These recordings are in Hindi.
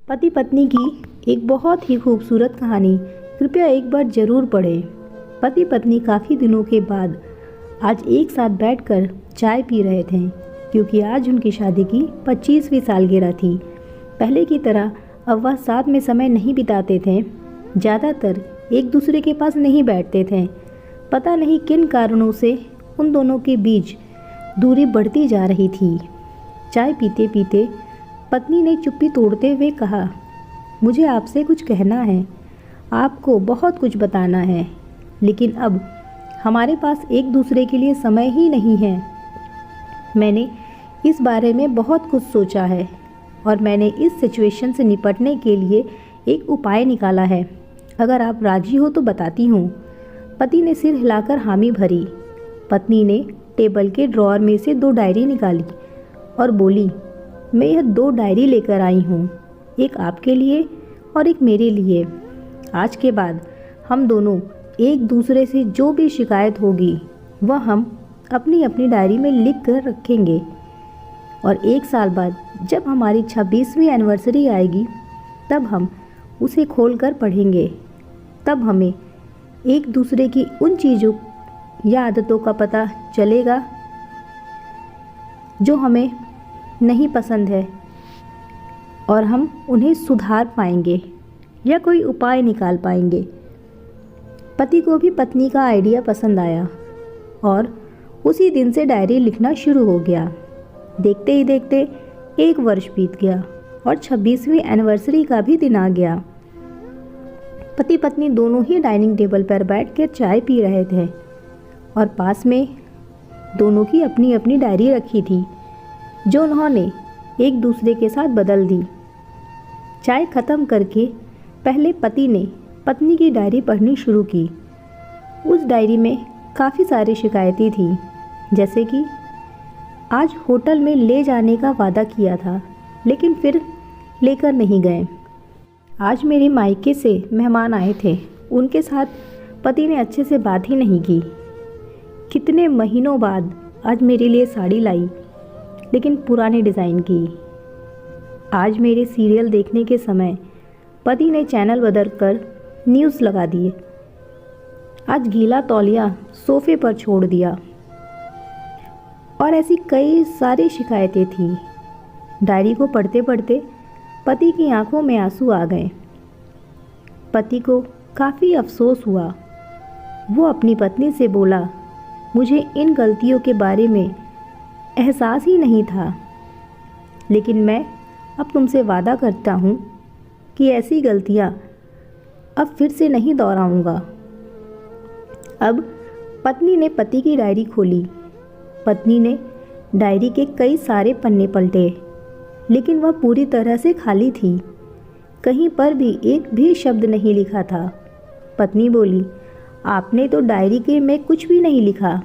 पति पत्नी की एक बहुत ही खूबसूरत कहानी कृपया एक बार जरूर पढ़ें। पति पत्नी काफ़ी दिनों के बाद आज एक साथ बैठकर चाय पी रहे थे, क्योंकि आज उनकी शादी की 25वीं सालगिरह थी। पहले की तरह अब वह साथ में समय नहीं बिताते थे, ज़्यादातर एक दूसरे के पास नहीं बैठते थे। पता नहीं किन कारणों से उन दोनों के बीच दूरी बढ़ती जा रही थी। चाय पीते पीते पत्नी ने चुप्पी तोड़ते हुए कहा, मुझे आपसे कुछ कहना है, आपको बहुत कुछ बताना है, लेकिन अब हमारे पास एक दूसरे के लिए समय ही नहीं है। मैंने इस बारे में बहुत कुछ सोचा है और मैंने इस सिचुएशन से निपटने के लिए एक उपाय निकाला है। अगर आप राजी हो तो बताती हूँ। पति ने सिर हिलाकर हामी भरी। पत्नी ने टेबल के ड्रॉअर में से 2 डायरी निकाली और बोली, मैं यह 2 डायरी लेकर आई हूँ, एक आपके लिए और एक मेरे लिए। आज के बाद हम दोनों एक दूसरे से जो भी शिकायत होगी वह हम अपनी अपनी डायरी में लिख कर रखेंगे, और 1 साल बाद जब हमारी 26वीं एनिवर्सरी आएगी तब हम उसे खोल कर पढ़ेंगे। तब हमें एक दूसरे की उन चीज़ों या आदतों का पता चलेगा जो हमें नहीं पसंद है, और हम उन्हें सुधार पाएंगे या कोई उपाय निकाल पाएंगे। पति को भी पत्नी का आइडिया पसंद आया और उसी दिन से डायरी लिखना शुरू हो गया। देखते ही देखते 1 वर्ष बीत गया और 26वीं एनिवर्सरी का भी दिन आ गया। पति पत्नी दोनों ही डाइनिंग टेबल पर बैठकर चाय पी रहे थे और पास में दोनों की अपनी अपनी डायरी रखी थी, जो उन्होंने एक दूसरे के साथ बदल दी। चाय ख़त्म करके पहले पति ने पत्नी की डायरी पढ़नी शुरू की। उस डायरी में काफ़ी सारी शिकायतें थी, जैसे कि आज होटल में ले जाने का वादा किया था लेकिन फिर लेकर नहीं गए। आज मेरे मायके से मेहमान आए थे, उनके साथ पति ने अच्छे से बात ही नहीं की। कितने महीनों बाद आज मेरे लिए साड़ी लाई, लेकिन पुराने डिज़ाइन की। आज मेरे सीरियल देखने के समय पति ने चैनल बदल कर न्यूज़ लगा दिए। आज गीला तौलिया सोफे पर छोड़ दिया, और ऐसी कई सारी शिकायतें थी। डायरी को पढ़ते पढ़ते पति की आंखों में आंसू आ गए। पति को काफ़ी अफसोस हुआ। वो अपनी पत्नी से बोला, मुझे इन गलतियों के बारे में एहसास ही नहीं था, लेकिन मैं अब तुमसे वादा करता हूँ कि ऐसी गलतियाँ अब फिर से नहीं दोहराऊँगा। अब पत्नी ने पति की डायरी खोली। पत्नी ने डायरी के कई सारे पन्ने पलटे, लेकिन वह पूरी तरह से खाली थी। कहीं पर भी एक भी शब्द नहीं लिखा था। पत्नी बोली, आपने तो डायरी के में कुछ भी नहीं लिखा।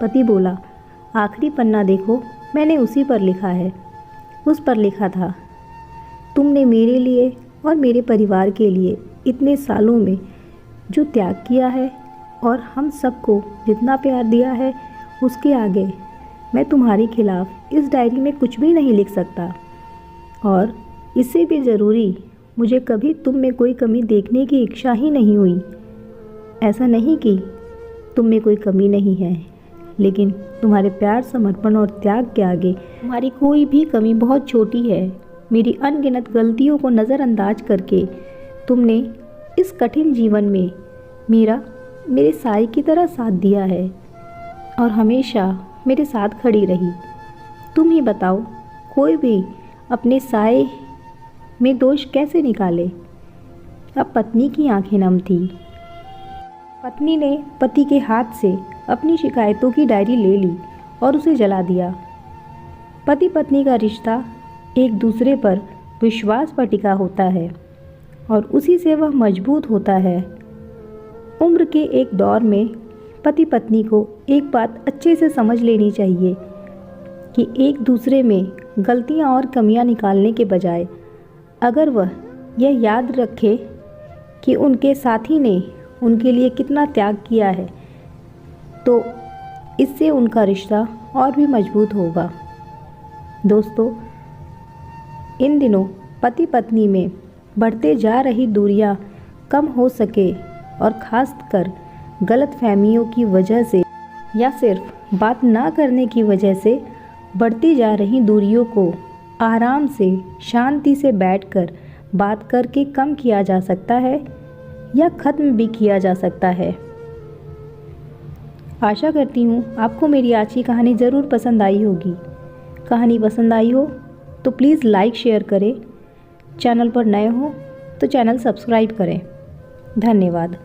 पति बोला, आखिरी पन्ना देखो, मैंने उसी पर लिखा है। उस पर लिखा था, तुमने मेरे लिए और मेरे परिवार के लिए इतने सालों में जो त्याग किया है और हम सबको जितना प्यार दिया है, उसके आगे मैं तुम्हारे खिलाफ इस डायरी में कुछ भी नहीं लिख सकता। और इससे भी ज़रूरी, मुझे कभी तुम में कोई कमी देखने की इच्छा ही नहीं हुई। ऐसा नहीं कि तुम में कोई कमी नहीं है, लेकिन तुम्हारे प्यार, समर्पण और त्याग के आगे तुम्हारी कोई भी कमी बहुत छोटी है। मेरी अनगिनत गलतियों को नज़रअंदाज करके तुमने इस कठिन जीवन में मेरे साए की तरह साथ दिया है और हमेशा मेरे साथ खड़ी रही। तुम ही बताओ, कोई भी अपने साए में दोष कैसे निकाले। अब पत्नी की आंखें नम थी। पत्नी ने पति के हाथ से अपनी शिकायतों की डायरी ले ली और उसे जला दिया। पति पत्नी का रिश्ता एक दूसरे पर विश्वास पर टिका होता है और उसी से वह मजबूत होता है। उम्र के एक दौर में पति पत्नी को एक बात अच्छे से समझ लेनी चाहिए कि एक दूसरे में गलतियां और कमियां निकालने के बजाय अगर वह यह याद रखे कि उनके साथी ने उनके लिए कितना त्याग किया है, तो इससे उनका रिश्ता और भी मजबूत होगा। दोस्तों, इन दिनों पति पत्नी में बढ़ते जा रही दूरियां कम हो सके और ख़ासकर गलतफहमियों की वजह से या सिर्फ बात ना करने की वजह से बढ़ती जा रही दूरियों को आराम से शांति से बैठकर बात करके कम किया जा सकता है या ख़त्म भी किया जा सकता है। आशा करती हूँ आपको मेरी आज की कहानी ज़रूर पसंद आई होगी। कहानी पसंद आई हो तो प्लीज़ लाइक शेयर करें। चैनल पर नए हो तो चैनल सब्सक्राइब करें। धन्यवाद।